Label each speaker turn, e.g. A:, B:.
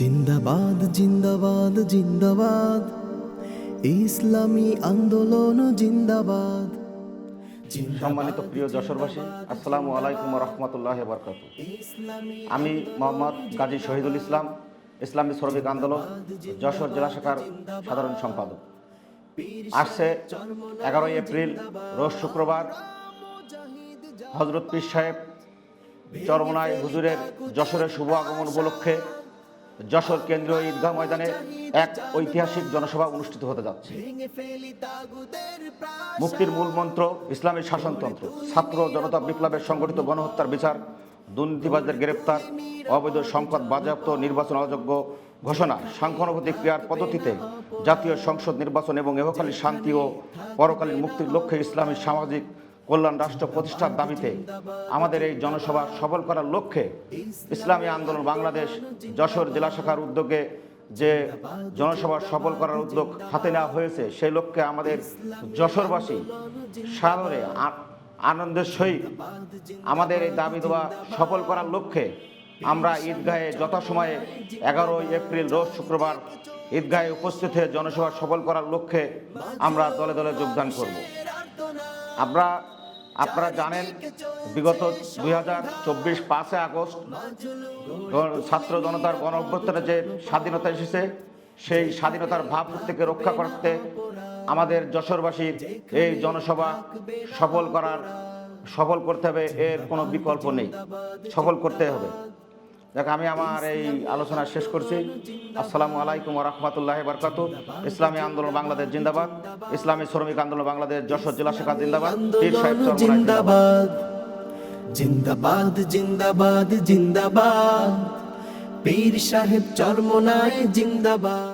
A: জিন্দাবাদ জিন্দাবাদ জিন্দাবাদ, ইসলামী আন্দোলন জিন্দাবাদ।
B: সম্মানিত প্রিয় যশোরবাসী, আসসালামু আলাইকুম ওয়া রাহমাতুল্লাহি ওয়া বারাকাতুহু। আমি মোহাম্মদ গাজী শহীদুল ইসলাম, ইসলামী শ্রমিক আন্দোলন যশোর জেলা শাখার সাধারণ সম্পাদক। আসছে 11 এপ্রিল রোজ শুক্রবার হযরত পীর সাহেব চরমনায় হুজুরের যশোরের শুভ আগমন উপলক্ষে যশোর কেন্দ্রীয় ঈদগাহ ময়দানে এক ঐতিহাসিক জনসভা অনুষ্ঠিত হতে যাচ্ছে। মুক্তির মূল মন্ত্র ইসলামী শাসনতন্ত্র, ছাত্র জনতা বিপ্লবের সংগঠিত গণহত্যার বিচার, দুর্নীতিবাজদের গ্রেপ্তার, অবৈধ সম্পদ বাজেয়াপ্ত, নির্বাচন অযোগ্য ঘোষণা, সাংখ্যানুভূতিক ক্রিয়ার পদ্ধতিতে জাতীয় সংসদ নির্বাচন এবং ইহকালীন শান্তি ও পরকালীন মুক্তির লক্ষ্যে ইসলামী সামাজিক কল্যাণ রাষ্ট্র প্রতিষ্ঠার দাবিতে আমাদের এই জনসভা সফল করার লক্ষ্যে ইসলামী আন্দোলন বাংলাদেশ যশোর জেলা শাখার উদ্যোগে যে জনসভা সফল করার উদ্যোগ হাতে নেওয়া হয়েছে, সেই লক্ষ্যে আমাদের যশোরবাসী সাদরে আনন্দের সহিত আমাদের এই দাবি দেওয়া সফল করার লক্ষ্যে আমরা ঈদগাহে যথাসময়ে 11 এপ্রিল রোজ শুক্রবার ঈদগাহে উপস্থিত হয়ে জনসভা সফল করার লক্ষ্যে আমরা দলে দলে যোগদান করব। আপনারা জানেন, বিগত 2024 5 আগস্ট ছাত্র জনতার গণ অভ্যুত্থানে যে স্বাধীনতা এসেছে, সেই স্বাধীনতার ভাব থেকে রক্ষা করতে আমাদের যশোরবাসীর এই জনসভা সফল করতে হবে। এর কোনো বিকল্প নেই, সফল করতে হবে। দেখ, আমি আমার এই আলোচনা শেষ করছি। আসসালামু আলাইকুম ওয়া রাহমাতুল্লাহি ওয়া বারাকাতুহু। ইসলামী আন্দোলন বাংলাদেশ জিন্দাবাদ, ইসলামী শ্রমিক আন্দোলন বাংলাদেশ যশোর জেলা শাখা জিন্দাবাদ, পীর সাহেব
A: জিন্দাবাদ জিন্দাবাদ জিন্দাবাদ জিন্দাবাদ, পীর সাহেব চরমনায় জিন্দাবাদ।